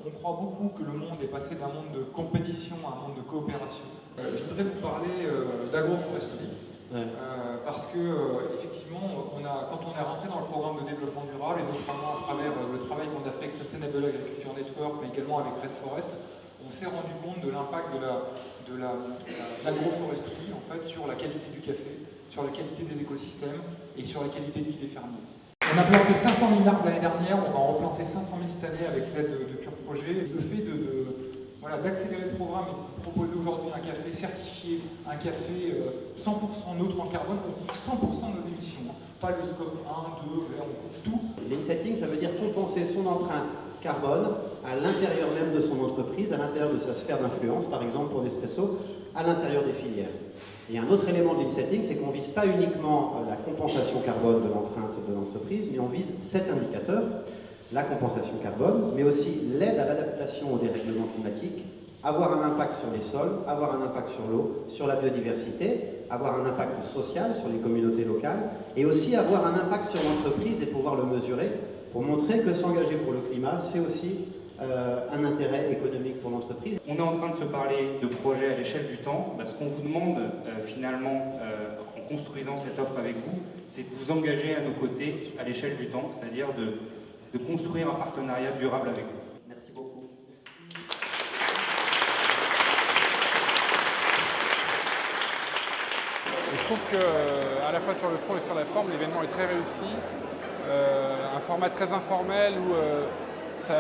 On croit beaucoup que le monde est passé d'un monde de compétition à un monde de coopération. Je voudrais vous parler d'agroforesterie. Ouais. Parce que effectivement, quand on est rentré dans le programme de développement durable, et notamment à travers le travail qu'on a fait avec Sustainable Agriculture Network, mais également avec Red Forest, on s'est rendu compte de l'impact de l'agroforesterie en fait, sur la qualité du café, sur la qualité des écosystèmes et sur la qualité de vie des fermiers. On a planté 500 milliards l'année dernière, on va en replanter 500 000 cette année avec l'aide de Pure Projet. Le fait d'accélérer le programme et de proposer aujourd'hui un café certifié, un café 100% neutre en carbone, on couvre 100% de nos émissions, hein. Pas le scope 1, 2, on couvre tout. L'insetting, ça veut dire compenser son empreinte carbone à l'intérieur même de son entreprise, à l'intérieur de sa sphère d'influence, par exemple pour Nespresso, à l'intérieur des filières. Et un autre élément de l'insetting, c'est qu'on ne vise pas uniquement la compensation carbone de l'empreinte de l'entreprise, mais on vise 7 indicateurs, la compensation carbone, mais aussi l'aide à l'adaptation au dérèglement climatique, avoir un impact sur les sols, avoir un impact sur l'eau, sur la biodiversité, avoir un impact social sur les communautés locales, et aussi avoir un impact sur l'entreprise et pouvoir le mesurer, pour montrer que s'engager pour le climat, c'est aussi un intérêt économique pour l'entreprise. On est en train de se parler de projets à l'échelle du temps. Ce qu'on vous demande finalement en construisant cette offre avec vous, c'est de vous engager à nos côtés à l'échelle du temps, c'est-à-dire de construire un partenariat durable avec vous. Merci beaucoup. Et je trouve qu'à la fois sur le fond et sur la forme, l'événement est très réussi. Un format très informel où ça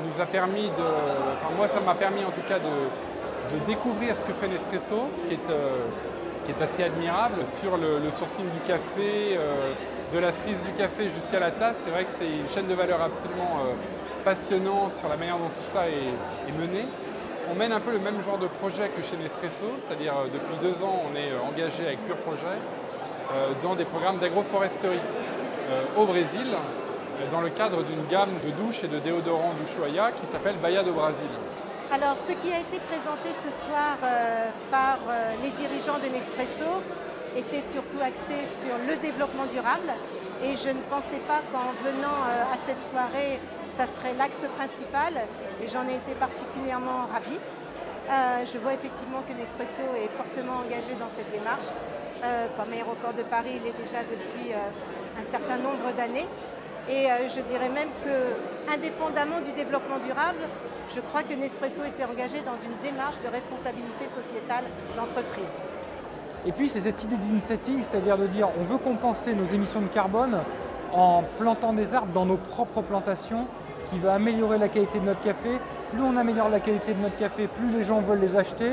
nous a permis moi ça m'a permis en tout cas de découvrir ce que fait Nespresso, qui est assez admirable. Sur le sourcing du café, de la cerise du café jusqu'à la tasse, c'est vrai que c'est une chaîne de valeur absolument passionnante sur la manière dont tout ça est mené. On mène un peu le même genre de projet que chez Nespresso, c'est-à-dire depuis 2 ans on est engagé avec Pure Projet dans des programmes d'agroforesterie au Brésil, dans le cadre d'une gamme de douches et de déodorants d'Ushuaïa qui s'appelle Bahia do Brasil. Alors, ce qui a été présenté ce soir par les dirigeants de Nespresso était surtout axé sur le développement durable, et je ne pensais pas qu'en venant à cette soirée, ça serait l'axe principal, et j'en ai été particulièrement ravie. Je vois effectivement que Nespresso est fortement engagé dans cette démarche. Comme Aéroport de Paris, il est déjà depuis un certain nombre d'années. Et je dirais même que, indépendamment du développement durable, je crois que Nespresso était engagé dans une démarche de responsabilité sociétale d'entreprise. Et puis c'est cette idée d'insetting, c'est-à-dire de dire on veut compenser nos émissions de carbone en plantant des arbres dans nos propres plantations, qui va améliorer la qualité de notre café. Plus on améliore la qualité de notre café, plus les gens veulent les acheter,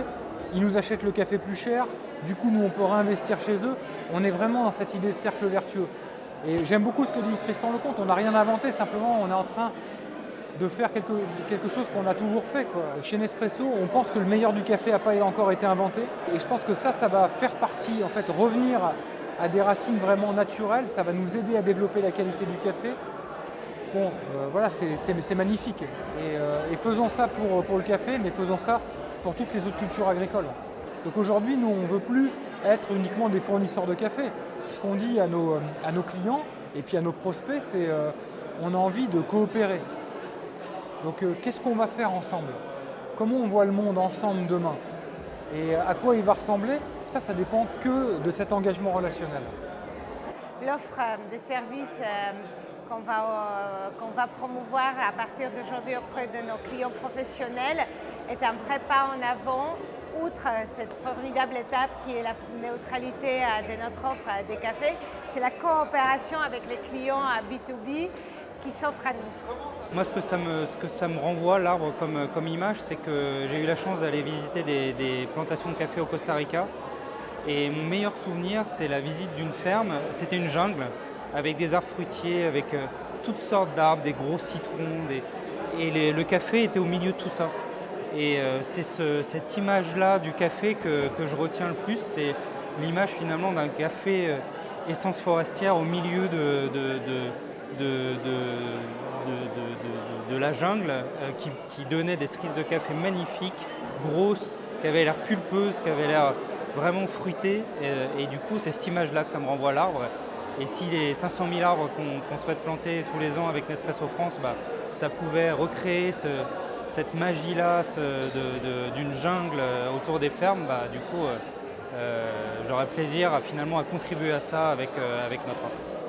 ils nous achètent le café plus cher, du coup nous on peut réinvestir chez eux. On est vraiment dans cette idée de cercle vertueux. Et j'aime beaucoup ce que dit Tristan Lecomte, on n'a rien inventé, simplement on est en train de faire quelque chose qu'on a toujours fait, quoi. Chez Nespresso, on pense que le meilleur du café n'a pas encore été inventé. Et je pense que ça va faire partie, en fait, revenir à des racines vraiment naturelles, ça va nous aider à développer la qualité du café. Bon, voilà, c'est magnifique. Et faisons ça pour le café, mais faisons ça pour toutes les autres cultures agricoles. Donc aujourd'hui, nous, on ne veut plus être uniquement des fournisseurs de café. Ce qu'on dit à nos clients et puis à nos prospects, c'est on a envie de coopérer. Donc qu'est-ce qu'on va faire ensemble? Comment on voit le monde ensemble demain? Et à quoi il va ressembler? Ça dépend que de cet engagement relationnel. L'offre de services qu'on va promouvoir à partir d'aujourd'hui auprès de nos clients professionnels est un vrai pas en avant. Outre cette formidable étape qui est la neutralité de notre offre des cafés, c'est la coopération avec les clients à B2B qui s'offre à nous. Moi, ce que ça me renvoie, l'arbre, comme image, c'est que j'ai eu la chance d'aller visiter des plantations de café au Costa Rica. Et mon meilleur souvenir, c'est la visite d'une ferme. C'était une jungle avec des arbres fruitiers, avec toutes sortes d'arbres, des gros citrons. Et le café était au milieu de tout ça. Et c'est cette image-là du café que je retiens le plus. C'est l'image finalement d'un café essence forestière au milieu de la jungle qui donnait des cerises de café magnifiques, grosses, qui avaient l'air pulpeuses, qui avaient l'air vraiment fruitées. Et du coup, c'est cette image-là que ça me renvoie à l'arbre. Et si les 500 000 arbres qu'on souhaite planter tous les ans avec Nespresso France, ça pouvait recréer cette magie-là d'une jungle autour des fermes, du coup, j'aurais plaisir finalement à contribuer à ça avec notre offre.